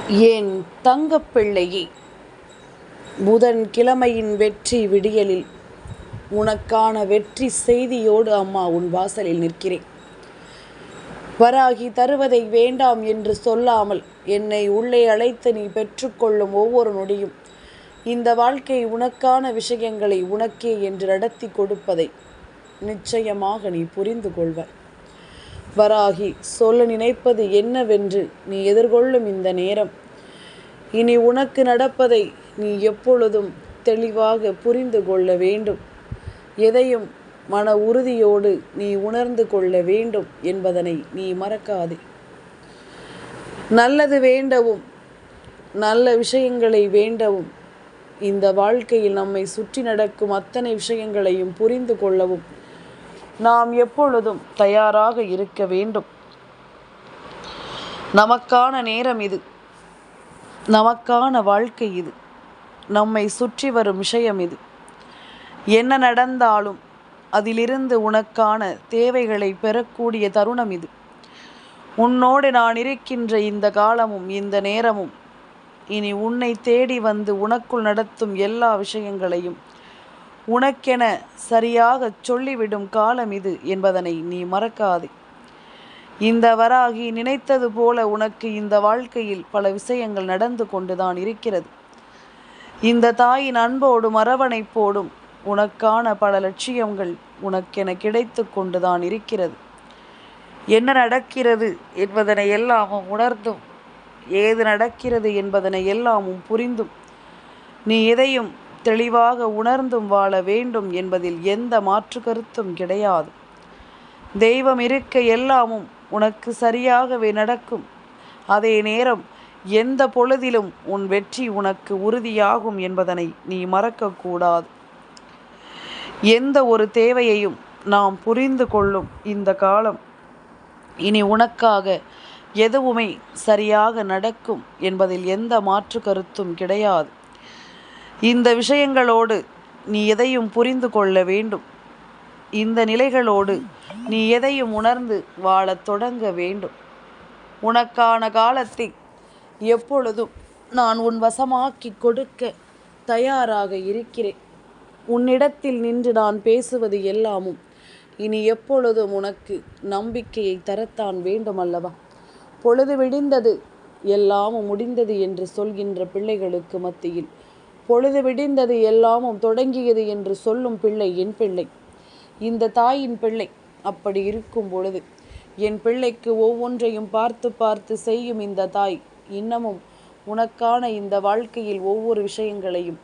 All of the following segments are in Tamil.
என் தங்கப்பிள்ளையே, புதன்கிழமையின் வெற்றி விடியலில் உனக்கான வெற்றி செய்தியோடு அம்மா உன் வாசலில் நிற்கிறேன். வராகி தருவதை வேண்டாம் என்று சொல்லாமல் என்னை உள்ளே அழைத்து நீ பெற்றுக்கொள்ளும் ஒவ்வொரு நொடியும் இந்த வாழ்க்கை உனக்கான விஷயங்களை உனக்கே என்று நடத்தி கொடுப்பதை நிச்சயமாக நீ புரிந்து கொள்வாய். வராகி சொல்ல நினைப்பது என்னவென்று நீ எதிர்கொள்ளும் இந்த நேரம், இனி உனக்கு நடப்பதை நீ எப்பொழுதும் தெளிவாக புரிந்து கொள்ள வேண்டும். எதையும் மன உறுதியோடு நீ உணர்ந்து கொள்ள வேண்டும் என்பதனை நீ மறக்காதே. நல்லது வேண்டவும் நல்ல விஷயங்களை வேண்டவும் இந்த வாழ்க்கையில் நம்மை சுற்றி நடக்கும் அத்தனை விஷயங்களையும் புரிந்து கொள்ளவும் நாம் எப்பொழுதும் தயாராக இருக்க வேண்டும். நமக்கான நேரம் இது, நமக்கான வாழ்க்கை இது, நம்மை சுற்றி வரும் விஷயம் இது. என்ன நடந்தாலும் அதிலிருந்து உனக்கான தேவைகளை பெறக்கூடிய தருணம் இது. உன்னோடு நான் இருக்கின்ற இந்த காலமும் இந்த நேரமும் இனி உன்னை தேடி வந்து உனக்குள் நடத்தும் எல்லா விஷயங்களையும் உனக்கென சரியாக சொல்லிவிடும் காலம் இது என்பதனை நீ மறக்காதே. இந்த வராகி நினைத்தது போல உனக்கு இந்த வாழ்க்கையில் பல விஷயங்கள் நடந்து கொண்டுதான் இருக்கிறது. இந்த தாயின் அன்போடும் அரவணைப்போடும் உனக்கான பல லட்சியங்கள் உனக்கென கிடைத்து கொண்டுதான் இருக்கிறது. என்ன நடக்கிறது என்பதனை எல்லாமும் உணர்ந்தும் ஏது நடக்கிறது என்பதனை எல்லாமும் புரிந்தும் நீ எதையும் தெளிவாக உணர்ந்தும் வாழ வேண்டும் என்பதில் எந்த மாற்று கருத்தும் கிடையாது. தெய்வம் இருக்க எல்லாமும் உனக்கு சரியாகவே நடக்கும். அதே நேரம் எந்த பொழுதிலும் உன் வெற்றி உனக்கு உறுதியாகும் என்பதனை நீ மறக்கக்கூடாது. எந்த ஒரு தேவையையும் நாம் புரிந்து கொள்ளும் இந்த காலம் இனி உனக்காக எதுவுமே சரியாக நடக்கும் என்பதில் எந்த மாற்று கருத்தும் கிடையாது. இந்த விஷயங்களோடு நீ எதையும் புரிந்து கொள்ள வேண்டும். இந்த நிலைகளோடு நீ எதையும் உணர்ந்து வாழத் தொடங்க வேண்டும். உனக்கான காலத்தை எப்பொழுதும் நான் உன் வசமாக்கி கொடுக்க தயாராக இருக்கிறேன். உன்னிடத்தில் நின்று நான் பேசுவது எல்லாமும் இனி எப்பொழுதும் உனக்கு நம்பிக்கையை தரத்தான் வேண்டுமல்லவா? பொழுது விடிந்தது எல்லாமும் முடிந்தது என்று சொல்கின்ற பிள்ளைகளுக்கு மத்தியில் பொழுது விடிந்தது எல்லாமும் தொடங்கியது என்று சொல்லும் பிள்ளை என் பிள்ளை, இந்த தாயின் பிள்ளை. அப்படி இருக்கும் பொழுது என் பிள்ளைக்கு ஒவ்வொன்றையும் பார்த்து பார்த்து செய்யும் இந்த தாய் இன்னமும் உனக்கான இந்த வாழ்க்கையில் ஒவ்வொரு விஷயங்களையும்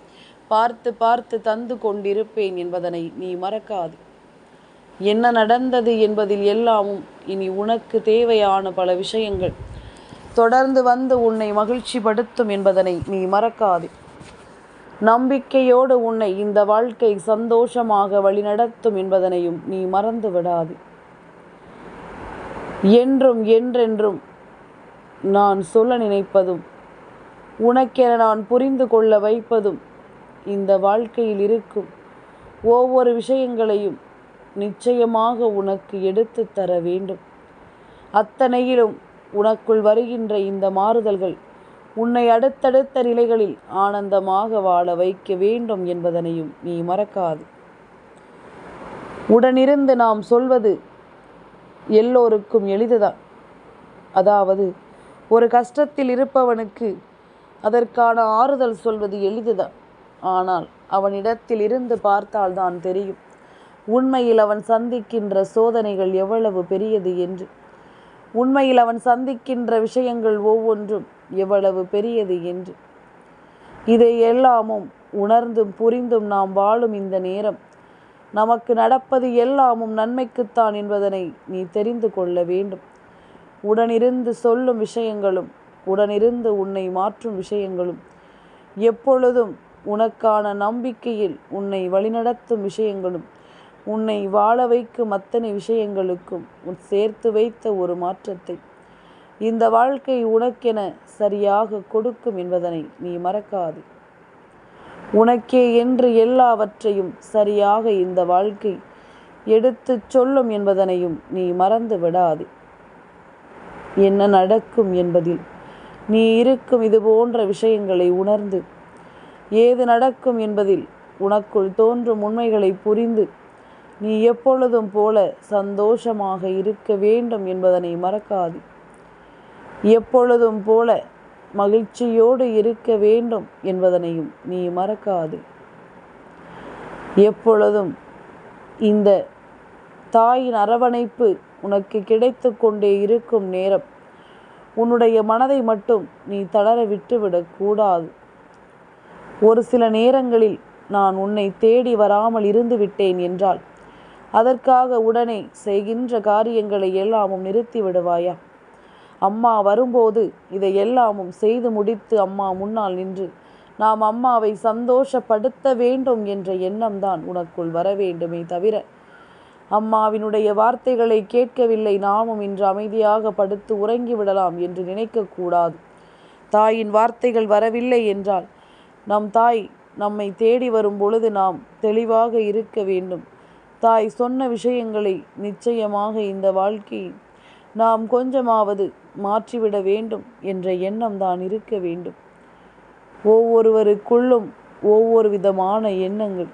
பார்த்து பார்த்து தந்து கொண்டிருப்பேன் என்பதனை நீ மறக்காது. என்ன நடந்தது என்பதில் எல்லாமும் இனி உனக்கு தேவையான பல விஷயங்கள் தொடர்ந்து வந்து உன்னை மகிழ்ச்சி படுத்தும் என்பதனை நீ மறக்காது. நம்பிக்கையோடு உன்னை இந்த வாழ்க்கை சந்தோஷமாக வழிநடத்தும் என்பதனையும் நீ மறந்து விடாது. என்றும் என்றென்றும் நான் சொல்ல நினைப்பதும் உனக்கென நான் புரிந்து கொள்ள வைப்பதும் இந்த வாழ்க்கையில் இருக்கும் ஒவ்வொரு விஷயங்களையும் நிச்சயமாக உனக்கு எடுத்து தர வேண்டும். அத்தனையிலும் உனக்குள் வருகின்ற இந்த மாறுதல்கள் உன்னை அடுத்தடுத்த நிலைகளில் ஆனந்தமாக வாழ வைக்க வேண்டும் என்பதனையும் நீ மறக்காது. உடனிருந்து நாம் சொல்வது எல்லோருக்கும் எளிதுதான். அதாவது ஒரு கஷ்டத்தில் இருப்பவனுக்கு அதற்கான ஆறுதல் சொல்வது எளிதுதான். ஆனால் அவனிடத்தில் இருந்து பார்த்தால்தான் தெரியும் உண்மையில் அவன் சந்திக்கின்ற சோதனைகள் எவ்வளவு பெரியது என்று. உண்மையில் அவன் சந்திக்கின்ற விஷயங்கள் ஒவ்வொன்றும் எவ்வளவு பெரியது என்று. இதை எல்லாமும் உணர்ந்தும் புரிந்தும் நாம் வாழும் இந்த நேரம் நமக்கு நடப்பது எல்லாமும் நன்மைக்குத்தான் என்பதனை நீ தெரிந்து கொள்ள வேண்டும். உடனிருந்து சொல்லும் விஷயங்களும் உடனிருந்து உன்னை மாற்றும் விஷயங்களும் எப்பொழுதும் உனக்கான நம்பிக்கையில் உன்னை வழிநடத்தும் விஷயங்களும் உன்னை வாழ வைக்கும் அத்தனை விஷயங்களுக்கும் உன் சேர்த்து வைத்த ஒரு மாற்றத்தை இந்த வாழ்க்கை உனக்கென சரியாக கொடுக்கும் என்பதனை நீ மறக்காது. உனக்கே என்று எல்லாவற்றையும் சரியாக இந்த வாழ்க்கை எடுத்து சொல்லும் என்பதனையும் நீ மறந்து விடாது. என்ன நடக்கும் என்பதில் நீ இருக்கும் இது போன்ற விஷயங்களை உணர்ந்து ஏது நடக்கும் என்பதில் உனக்குள் தோன்றும் உண்மைகளை புரிந்து நீ எப்பொழுதும் போல சந்தோஷமாக இருக்க வேண்டும் என்பதனை மறக்காது. எப்பொழுதும் போல மகிழ்ச்சியோடு இருக்க வேண்டும் என்பதனையும் நீ மறக்காது. எப்பொழுதும் இந்த தாயின் அரவணைப்பு உனக்கு கிடைத்து கொண்டே இருக்கும் நேரம் உன்னுடைய மனதை மட்டும் நீ தளர விட்டுவிடக்கூடாது. ஒரு சில நேரங்களில் நான் உன்னை தேடி வராமல் இருந்து விட்டேன் என்றால் அதற்காக உடனே செய்கின்ற காரியங்களை எல்லாமும் நிறுத்தி விடுவாயா? அம்மா வரும்போது இதை எல்லாமும் செய்து முடித்து அம்மா முன்னால் நின்று நாம் அம்மாவை சந்தோஷப்படுத்த வேண்டும் என்ற எண்ணம்தான் உனக்குள் வர வேண்டுமே தவிர அம்மாவினுடைய வார்த்தைகளை கேட்கவில்லை, நாமும் இன்று அமைதியாக படுத்து உறங்கிவிடலாம் என்று நினைக்கக்கூடாது. தாயின் வார்த்தைகள் வரவில்லை என்றால் நம் தாய் நம்மை தேடி வரும் பொழுது நாம் தெளிவாக இருக்க வேண்டும். தாய் சொன்ன விஷயங்களை நிச்சயமாக இந்த வாழ்க்கையை நாம் கொஞ்சமாவது மாற்றிவிட வேண்டும் என்ற எண்ணம் தான் இருக்க வேண்டும். ஒவ்வொருவருக்குள்ளும் ஒவ்வொரு விதமான எண்ணங்கள்,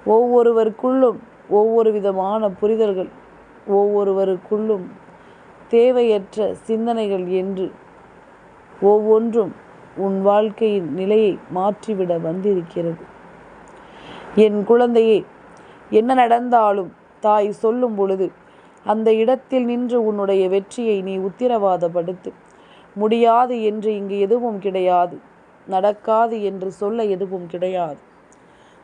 ஒவ்வொருவருக்குள்ளும் ஒவ்வொரு விதமான புரிதல்கள், ஒவ்வொருவருக்குள்ளும் தேவையற்ற சிந்தனைகள் என்று ஒவ்வொன்றும் உன் வாழ்க்கையின் நிலையை மாற்றிவிட வந்திருக்கிறது. என் குழந்தையே, என்ன நடந்தாலும் தாய் சொல்லும் பொழுது அந்த இடத்தில் நின்று உன்னுடைய வெற்றியை நீ உத்திரவாதப்படுத்து. முடியாது என்று இங்கு எதுவும் கிடையாது, நடக்காது என்று சொல்ல எதுவும் கிடையாது.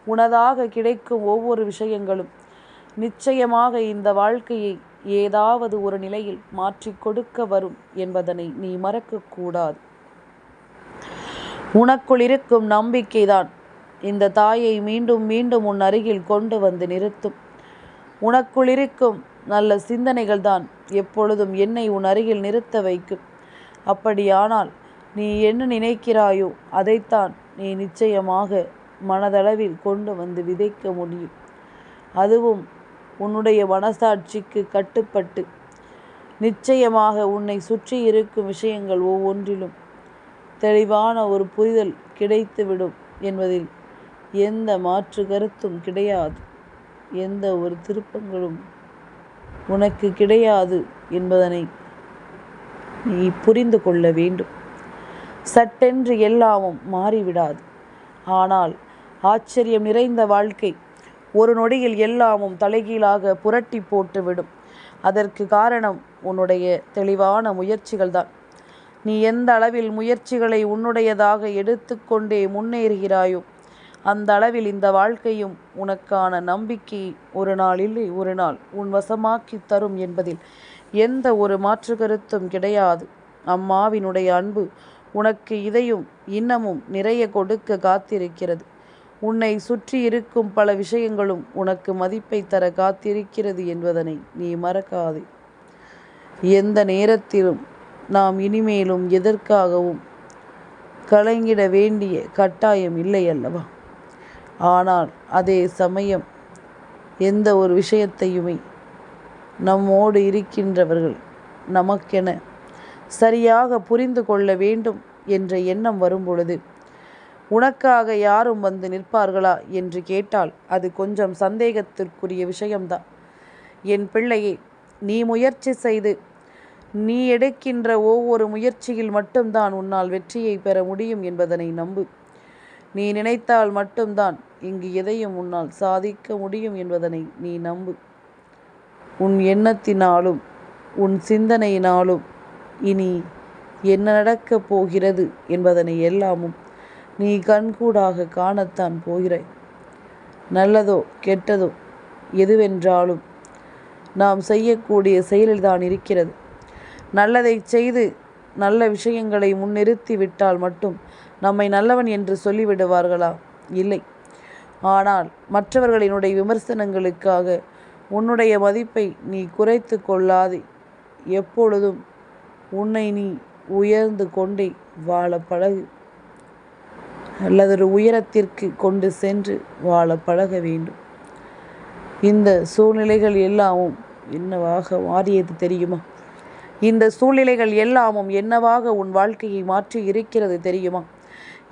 உனதாக கிடைக்கும் ஒவ்வொரு விஷயங்களும் நிச்சயமாக இந்த வாழ்க்கையை ஏதாவது ஒரு நிலையில் மாற்றி கொடுக்க வரும் என்பதனை நீ மறக்கக்கூடாது. உனக்குள் இருக்கும் நம்பிக்கைதான் இந்த தாயை மீண்டும் மீண்டும் உன் அருகில் கொண்டு வந்து நிறுத்தும். உனக்குள் இருக்கும் நல்ல சிந்தனைகள் தான் எப்பொழுதும் என்னை உன் அருகில் நிறுத்த வைக்கும். அப்படியானால் நீ என்ன நினைக்கிறாயோ அதைத்தான் நீ நிச்சயமாக மனதளவில் கொண்டு வந்து விதைக்க முடியும். அதுவும் உன்னுடைய மனசாட்சிக்கு கட்டுப்பட்டு நிச்சயமாக உன்னை சுற்றி இருக்கும் விஷயங்கள் ஒவ்வொன்றிலும் தெளிவான ஒரு புரிதல் கிடைத்துவிடும் என்பதில் எந்த மாற்று கருத்தும் கிடையாது. எந்த ஒரு திருப்பங்களும் உனக்கு கிடையாது என்பதனை நீ புரிந்து கொள்ள வேண்டும். சட்டென்று எல்லாமும் மாறிவிடாது. ஆனால் ஆச்சரியம் நிறைந்த வாழ்க்கை ஒரு நொடியில் எல்லாமும் தலைகீழாக புரட்டி போட்டுவிடும். அதற்கு காரணம் உன்னுடைய தெளிவான முயற்சிகள் தான். நீ எந்த அளவில் முயற்சிகளை உன்னுடையதாக எடுத்துக்கொண்டே முன்னேறுகிறாயோ அந்த அளவில் இந்த வாழ்க்கையும் உனக்கான நம்பிக்கை ஒரு நாள் இல்லை ஒரு நாள் உன் வசமாக்கி தரும் என்பதில் எந்த ஒரு மாற்று கருத்தும் கிடையாது. அம்மாவினுடைய அன்பு உனக்கு இதையும் இன்னமும் நிறைய கொடுக்க காத்திருக்கிறது. உன்னை சுற்றி இருக்கும் பல விஷயங்களும் உனக்கு மதிப்பை தர காத்திருக்கிறது என்பதனை நீ மறக்காதே. எந்த நேரத்திலும் நாம் இனிமேலும் எதற்காகவும் கலங்கிட வேண்டிய கட்டாயம் இல்லை அல்லவா? ஆனால் அதே சமயம் எந்த ஒரு விஷயத்தையுமே நம்மோடு இருக்கின்றவர்கள் நமக்கென சரியாக புரிந்து கொள்ள வேண்டும் என்ற எண்ணம் வரும்பொழுது உனக்காக யாரும் வந்து நிற்பார்களா என்று கேட்டால் அது கொஞ்சம் சந்தேகத்திற்குரிய விஷயம்தான். என் பிள்ளையே, நீ முயற்சி செய்து நீ எடுக்கின்ற ஒவ்வொரு முயற்சியில் மட்டும்தான் உன்னால் வெற்றியை பெற முடியும் என்பதனை நம்பு. நீ நினைத்தால் மட்டும்தான் இங்கு எதையும் உன்னால் சாதிக்க முடியும் என்பதனை நீ நம்பு. உன் எண்ணத்தினாலும் உன் சிந்தனையினாலும் இனி என்ன நடக்கப் போகிறது என்பதனை எல்லாமும் நீ கண்கூடாக காணத்தான் போகிறாய். நல்லதோ கெட்டதோ எதுவென்றாலும் நாம் செய்யக்கூடிய செயலில்தான் இருக்கிறது. நல்லதை செய்து நல்ல விஷயங்களை முன்னிறுத்தி விட்டால் மட்டும் நம்மை நல்லவன் என்று சொல்லிவிடுவார்களா? இல்லை. ஆனால் மற்றவர்களினுடைய விமர்சனங்களுக்காக உன்னுடைய மதிப்பை நீ குறைத்து கொள்ளாதே. எப்பொழுதும் உன்னை நீ உயர்ந்து கொண்டே வாழ பழகு. அல்லதொரு உயரத்திற்கு கொண்டு சென்று வாழ பழக வேண்டும். இந்த சூழ்நிலைகள் எல்லாமும் என்னவாக மாறியது தெரியுமா? இந்த சூழ்நிலைகள் எல்லாமும் என்னவாக உன் வாழ்க்கையை மாற்றி இருக்கிறது தெரியுமா?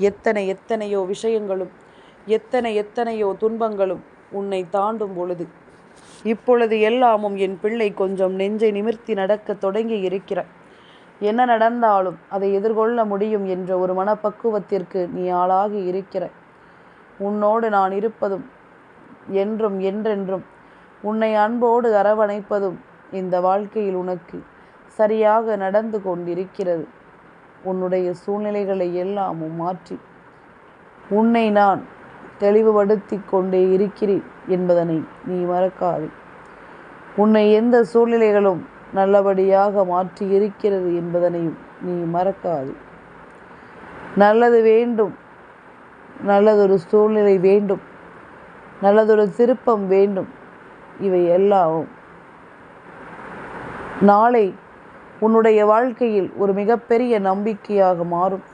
எத்தனையோ விஷயங்களும் எத்தனையோ துன்பங்களும் உன்னை தாண்டும் பொழுது இப்பொழுது எல்லாமும் என் பிள்ளை கொஞ்சம் நெஞ்சை நிமிர்த்தி நடக்க தொடங்கி இருக்கிறாய். என்ன நடந்தாலும் அதை எதிர்கொள்ள முடியும் என்ற ஒரு மனப்பக்குவத்திற்கு நீ ஆளாகி இருக்கிறாய். உன்னோடு நான் இருப்பதும் என்றும் என்றென்றும் உன்னை அன்போடு அரவணைப்பதும் இந்த வாழ்க்கையில் உனக்கு சரியாக நடந்து கொண்டிருக்கிறது. உன்னுடைய சூழ்நிலைகளை எல்லாமும் மாற்றி உன்னை நான் தெளிவுபடுத்தி கொண்டே இருக்கிறேன் என்பதனை நீ மறக்காதே. உன்னை எந்த சூழ்நிலைகளும் நல்லபடியாக மாற்றி இருக்கிறது என்பதனையும் நீ மறக்காதே. நல்லது வேண்டும், நல்லதொரு சூழ்நிலை வேண்டும், நல்லதொரு திருப்பம் வேண்டும். இவை எல்லாம் நாளை உன்னுடைய வாழ்க்கையில் ஒரு மிகப்பெரிய நம்பிக்கையாக மாறும்.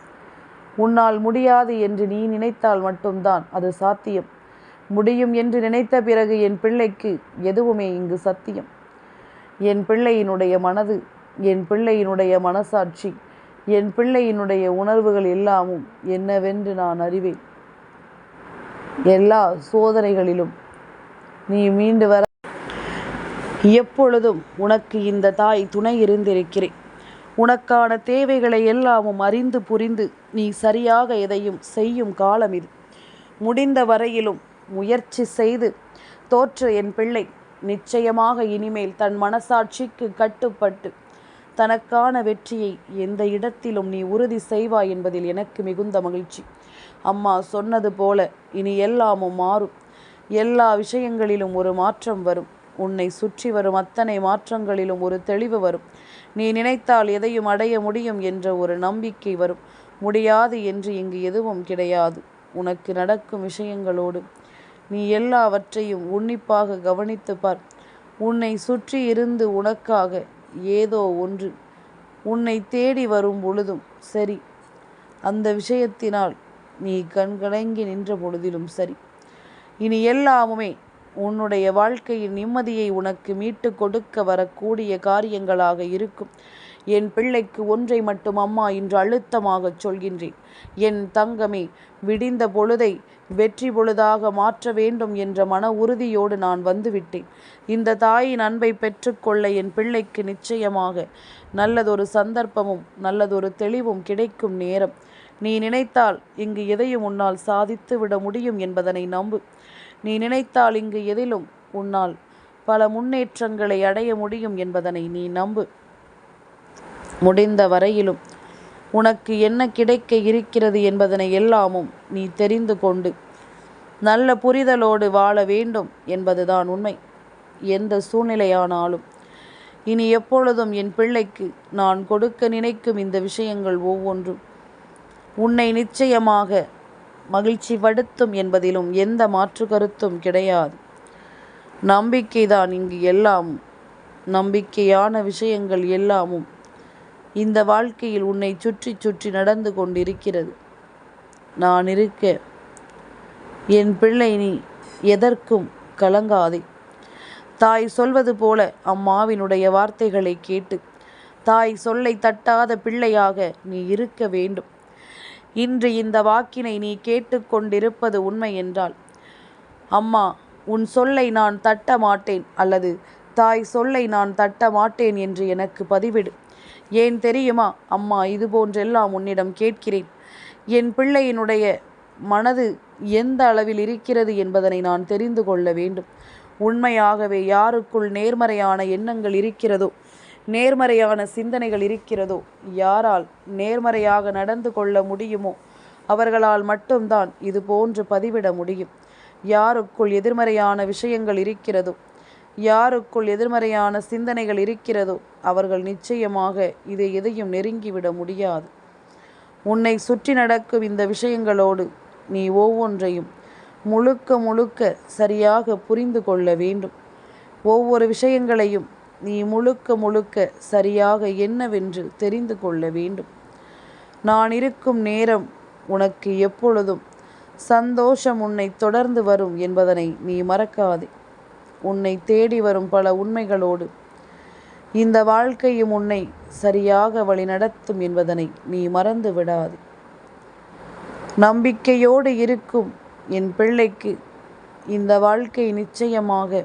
உன்னால் முடியாது என்று நீ நினைத்தால் மட்டும்தான் அது சாத்தியம். முடியும் என்று நினைத்த பிறகு என் பிள்ளைக்கு எதுவுமே இங்கு சத்தியம். என் பிள்ளையினுடைய மனது, என் பிள்ளையினுடைய மனசாட்சி, என் பிள்ளையினுடைய உணர்வுகள் எல்லாமும் என்னவென்று நான் அறிவேன். எல்லா சோதனைகளிலும் நீ மீண்டு வர எப்பொழுதும் உனக்கு இந்த தாய் துணை இருந்திருக்கிறேன். உனக்கான தேவைகளை எல்லாமும் அறிந்து புரிந்து நீ சரியாக எதையும் செய்யும் காலம் இது. முடிந்த வரையிலும் முயற்சி செய்து தோற்ற என் பிள்ளை நிச்சயமாக இனிமேல் தன் மனசாட்சிக்கு கட்டுப்பட்டு தனக்கான வெற்றியை எந்த இடத்திலும் நீ உறுதி செய்வாய் என்பதில் எனக்கு மிகுந்த மகிழ்ச்சி. அம்மா சொன்னது போல இனி எல்லாமும் மாறும். எல்லா விஷயங்களிலும் ஒரு மாற்றம் வரும். உன்னை சுற்றி வரும் அத்தனை மாற்றங்களிலும் ஒரு தெளிவு வரும். நீ நினைத்தால் எதையும் அடைய முடியும் என்ற ஒரு நம்பிக்கை வரும். முடியாது என்று இங்கு எதுவும் கிடையாது. உனக்கு நடக்கும் விஷயங்களோடு நீ எல்லாவற்றையும் உன்னிப்பாக கவனித்து பார். உன்னை சுற்றி இருந்து உனக்காக ஏதோ ஒன்று உன்னை தேடி வரும் பொழுதும் சரி, அந்த விஷயத்தினால் நீ கண்கலங்கி நின்ற பொழுதிலும் சரி, இனி எல்லாமுமே உன்னுடைய வாழ்க்கையில் நிம்மதியை உனக்கு மீட்டு கொடுக்க வரக்கூடிய காரியங்களாக இருக்கும். என் பிள்ளைக்கு ஒன்றை மட்டும் அம்மா இன்று அழுத்தமாக சொல்கின்றேன். என் தங்கமே, விடிந்த பொழுதை வெற்றி பொழுதாக மாற்ற வேண்டும் என்ற மன உறுதியோடு நான் வந்துவிட்டேன். இந்த தாயின் அன்பை பெற்றுக்கொள்ள என் பிள்ளைக்கு நிச்சயமாக நல்லதொரு சந்தர்ப்பமும் நல்லதொரு தெளிவும் கிடைக்கும் நேரம். நீ நினைத்தால் இங்கு எதையும் உன்னால் சாதித்து விட முடியும் என்பதனை நம்பு. நீ நினைத்தால் இங்கு எதிலும் உன்னால் பல முன்னேற்றங்களை அடைய முடியும் என்பதனை நீ நம்பு. முடிந்த வரையிலும் உனக்கு என்ன கிடைக்க இருக்கிறது என்பதனை எல்லாமும் நீ தெரிந்து கொண்டு நல்ல புரிதலோடு வாழ வேண்டும் என்பதுதான் உண்மை. எந்த சூழ்நிலையானாலும் இனி எப்பொழுதும் என் பிள்ளைக்கு நான் கொடுக்க நினைக்கும் இந்த விஷயங்கள் ஒவ்வொன்றும் உன்னை நிச்சயமாக மகிழ்ச்சி படுத்தும் என்பதிலும் எந்த மாற்று கருத்தும் கிடையாது. நம்பிக்கைதான் இங்கு எல்லாமும். நம்பிக்கையான விஷயங்கள் எல்லாமும் இந்த வாழ்க்கையில் உன்னை சுற்றி சுற்றி நடந்து கொண்டிருக்கிறது. நான் இருக்க என் பிள்ளை, நீ எதற்கும் கலங்காதே. தாய் சொல்வது போல அம்மாவினுடைய வார்த்தைகளை கேட்டு தாய் சொல்லை தட்டாத பிள்ளையாக நீ இருக்க வேண்டும். இன்று இந்த வாக்கினை நீ கேட்டுக்கொண்டிருப்பது உண்மை என்றால், அம்மா உன் சொல்லை நான் தட்ட மாட்டேன் அல்லது தாய் சொல்லை நான் தட்ட மாட்டேன் என்று எனக்கு பதிவிடு. ஏன் தெரியுமா அம்மா, இது போன்றெல்லாம் உன்னிடம் கேட்கிறேன். என் பிள்ளையினுடைய மனது எந்த அளவில் இருக்கிறது என்பதனை நான் தெரிந்து கொள்ள வேண்டும். உண்மையாகவே யாருக்குள் நேர்மறையான எண்ணங்கள் இருக்கிறதோ, நேர்மறையான சிந்தனைகள் இருக்கிறதோ, யாரால் நேர்மறையாக நடந்து கொள்ள முடியுமோ அவர்களால் மட்டும்தான் இது போன்று பதிவிட முடியும். யாருக்குள் எதிர்மறையான விஷயங்கள் இருக்கிறதோ, யாருக்குள் எதிர்மறையான சிந்தனைகள் இருக்கிறதோ அவர்கள் நிச்சயமாக இதை எதையும் நெருங்கிவிட முடியாது. உன்னை சுற்றி நடக்கும் இந்த விஷயங்களோடு நீ ஒவ்வொன்றையும் முழுக்க சரியாக புரிந்து கொள்ள வேண்டும். ஒவ்வொரு விஷயங்களையும் நீ முழுக்க சரியாக என்னவென்று தெரிந்து கொள்ள வேண்டும். நான் இருக்கும் நேரம் உனக்கு எப்பொழுதும் சந்தோஷம் உன்னை தொடர்ந்து வரும் என்பதனை நீ மறக்காதே. உன்னை தேடி வரும் பல உண்மைகளோடு இந்த வாழ்க்கையும் உன்னை சரியாக வழிநடத்தும் என்பதனை நீ மறந்து விடாது. நம்பிக்கையோடு இருக்கும் என் பிள்ளைக்கு இந்த வாழ்க்கை நிச்சயமாக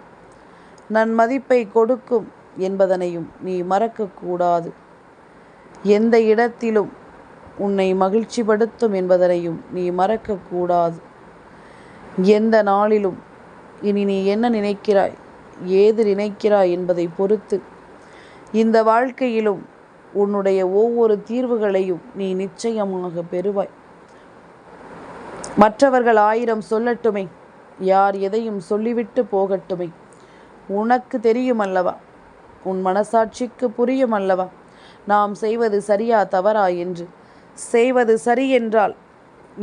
நன்மதிப்பை கொடுக்கும் என்பதனையும் நீ மறக்கக்கூடாது. எந்த இடத்திலும் உன்னை மகிழ்ச்சிப்படுத்தும் என்பதனையும் நீ மறக்கக்கூடாது. எந்த நாளிலும் இனி நீ என்ன நினைக்கிறாய், ஏது நினைக்கிறாய் என்பதை பொறுத்து இந்த வாழ்க்கையிலும் உன்னுடைய ஒவ்வொரு தீர்வுகளையும் நீ நிச்சயமாக பெறுவாய். மற்றவர்கள் 1000 சொல்லட்டுமே, யார் எதையும் சொல்லிவிட்டு போகட்டுமே, உனக்கு தெரியும் அல்லவா, உன் மனசாட்சிக்கு புரியும் அல்லவா நாம் செய்வது சரியா தவறா என்று. செய்வது சரி என்றால்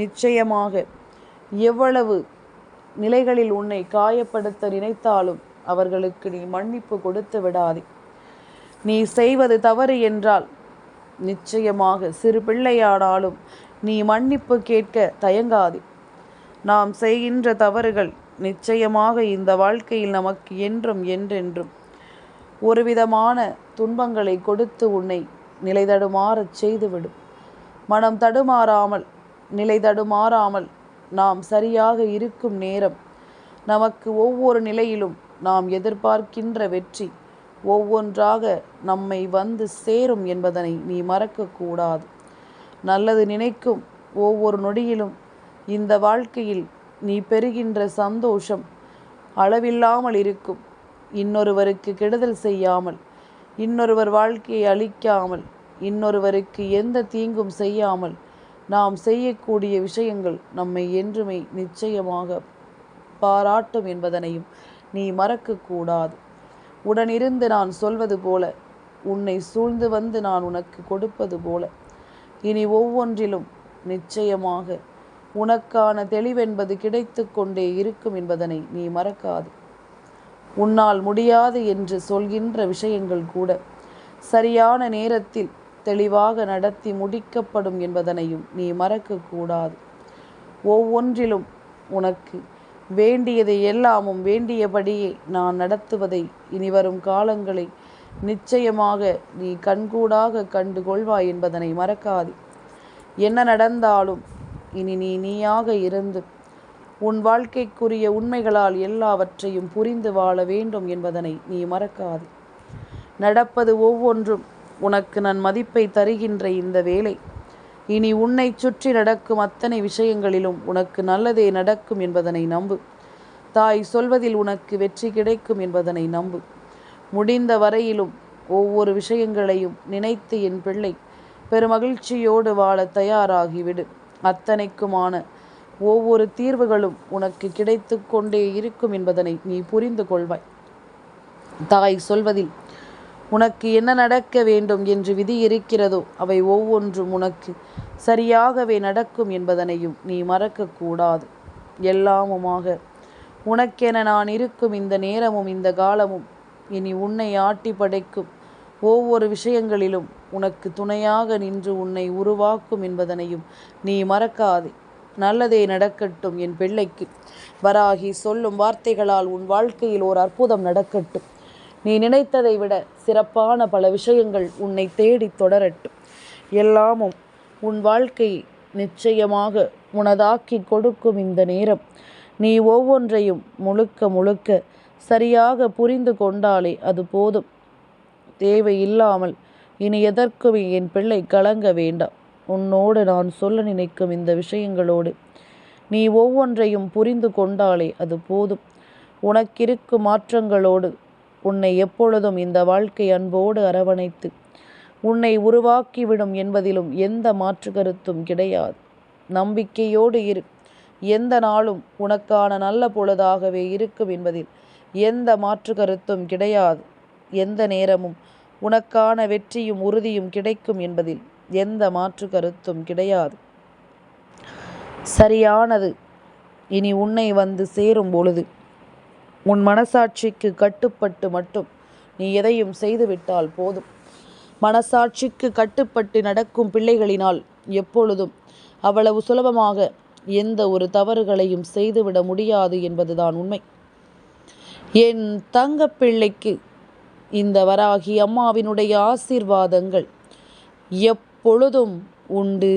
நிச்சயமாக எவ்வளவு நிலைகளில் உன்னை காயப்படுத்த நினைத்தாலும் அவர்களுக்கு நீ மன்னிப்பு கொடுத்து விடாதே. நீ செய்வது தவறு என்றால் நிச்சயமாக சிறு பிள்ளையானாலும் நீ மன்னிப்பு கேட்க தயங்காதே. நாம் செய்கின்ற தவறுகள் நிச்சயமாக இந்த வாழ்க்கையில் நமக்கு என்றும் என்றென்றும் ஒரு விதமான துன்பங்களை கொடுத்து உன்னை நிலை தடுமாறச் செய்துவிடும். மனம் தடுமாறாமல், நிலை தடுமாறாமல் நாம் சரியாக இருக்கும் நேரம் நமக்கு ஒவ்வொரு நிலையிலும் நாம் எதிர்பார்க்கின்ற வெற்றி ஒவ்வொன்றாக நம்மை வந்து சேரும் என்பதனை நீ மறக்கக்கூடாது. நல்லது நினைக்கும் ஒவ்வொரு நொடியிலும் இந்த வாழ்க்கையில் நீ பெறுகின்ற சந்தோஷம் அளவில்லாமல் இருக்கும். இன்னொருவருக்கு கெடுதல் செய்யாமல், இன்னொருவர் வாழ்க்கையை அழிக்காமல், இன்னொருவருக்கு எந்த தீங்கும் செய்யாமல் நாம் செய்யக்கூடிய விஷயங்கள் நம்மை என்றுமே நிச்சயமாக பாராட்டும் என்பதனையும் நீ மறக்கக்கூடாது. உடனிருந்து நான் சொல்வது போல, உன்னை சூழ்ந்து வந்து நான் உனக்கு கொடுப்பது போல, இனி ஒவ்வொன்றிலும் நிச்சயமாக உனக்கான தெளிவென்பது கிடைத்து கொண்டே இருக்கும் என்பதனை நீ மறக்காது. உன்னால் முடியாது என்று சொல்கின்ற விஷயங்கள் கூட சரியான நேரத்தில் தெளிவாக நடத்தி முடிக்கப்படும் என்பதனையும் நீ மறக்கக்கூடாது. ஒவ்வொன்றிலும் உனக்கு வேண்டியதை எல்லாமும் வேண்டியபடியே நான் நடத்துவதை இனிவரும் காலங்களை நிச்சயமாக நீ கண்கூடாக கண்டு கொள்வாய் என்பதனை மறக்காது. என்ன நடந்தாலும் இனி நீ நீயாக இருந்து உன் வாழ்க்கைக்குரிய உண்மைகளால் எல்லாவற்றையும் புரிந்து வாழ வேண்டும் என்பதனை நீ மறக்காது. நடப்பது ஒவ்வொன்றும் உனக்கு நான் மதிப்பை தருகின்ற இந்த வேளை இனி உன்னை சுற்றி நடக்கும் அத்தனை விஷயங்களிலும் உனக்கு நல்லதே நடக்கும் என்பதனை நம்பு. தாய் சொல்வதில் உனக்கு வெற்றி கிடைக்கும் என்பதனை நம்பு. முடிந்த வரையிலும் ஒவ்வொரு விஷயங்களையும் நினைத்து என் பிள்ளை பெருமகிழ்ச்சியோடு வாழ தயாராகிவிடு. அத்தனைக்குமான ஒவ்வொரு தீர்வுகளும் உனக்கு கிடைத்து கொண்டே இருக்கும் என்பதனை நீ புரிந்து கொள்வாய். தாய் சொல்வதில் உனக்கு என்ன நடக்க வேண்டும் என்று விதி இருக்கிறதோ அவை ஒவ்வொன்றும் உனக்கு சரியாகவே நடக்கும் என்பதனையும் நீ மறக்கக்கூடாது. எல்லாமுமாக உனக்கென நான் இருக்கும் இந்த நேரமும் இந்த காலமும் இனி உன்னை ஆட்டி படைக்கும் ஒவ்வொரு விஷயங்களிலும் உனக்கு துணையாக நின்று உன்னை உருவாக்கும் என்பதனையும் நீ மறக்காதே. நல்லதே நடக்கட்டும் என் பிள்ளைக்கு. வராகி சொல்லும் வார்த்தைகளால் உன் வாழ்க்கையில் ஓர் அற்புதம் நடக்கட்டும். நீ நினைத்ததை விட சிறப்பான பல விஷயங்கள் உன்னை தேடி தொடரட்டும். எல்லாமும் உன் வாழ்க்கையை நிச்சயமாக உனதாக்கி கொடுக்கும் இந்த நேரம் நீ ஒவ்வொன்றையும் முழுக்க முழுக்க சரியாக புரிந்து கொண்டாலே அது போதும். தேவையில்லாமல் இனி எதற்குமே என் பிள்ளை கலங்க வேண்டாம். உன்னோடு நான் சொல்ல நினைக்கும் இந்த விஷயங்களோடு நீ ஒவ்வொன்றையும் புரிந்து கொண்டாலே அது போதும். உனக்கிருக்கும் மாற்றங்களோடு உன்னை எப்பொழுதும் இந்த வாழ்க்கை அன்போடு அரவணைத்து உன்னை உருவாக்கிவிடும் என்பதிலும் எந்த மாற்று கருத்தும் கிடையாது. நம்பிக்கையோடு இரு. எந்த நாளும் உனக்கான நல்ல பொழுதாகவே இருக்கும் என்பதில் எந்த மாற்று கருத்தும் கிடையாது. எந்த நேரமும் உனக்கான வெற்றியும் உறுதியும் கிடைக்கும் என்பதில் எந்த மாற்று கருத்தும் கிடையாது. சரியானது இனி உன்னை வந்து சேரும் பொழுது உன் மனசாட்சிக்கு கட்டுப்பட்டு மட்டும் நீ எதையும் செய்துவிட்டால் போதும். மனசாட்சிக்கு கட்டுப்பட்டு நடக்கும் பிள்ளைகளினால் எப்பொழுதும் அவ்வளவு சுலபமாக எந்த ஒரு தவறுகளையும் செய்துவிட முடியாது என்பதுதான் உண்மை. என் தங்க பிள்ளைக்கு இந்த வராகி அம்மாவினுடைய ஆசீர்வாதங்கள் எப்பொழுதும் உண்டு.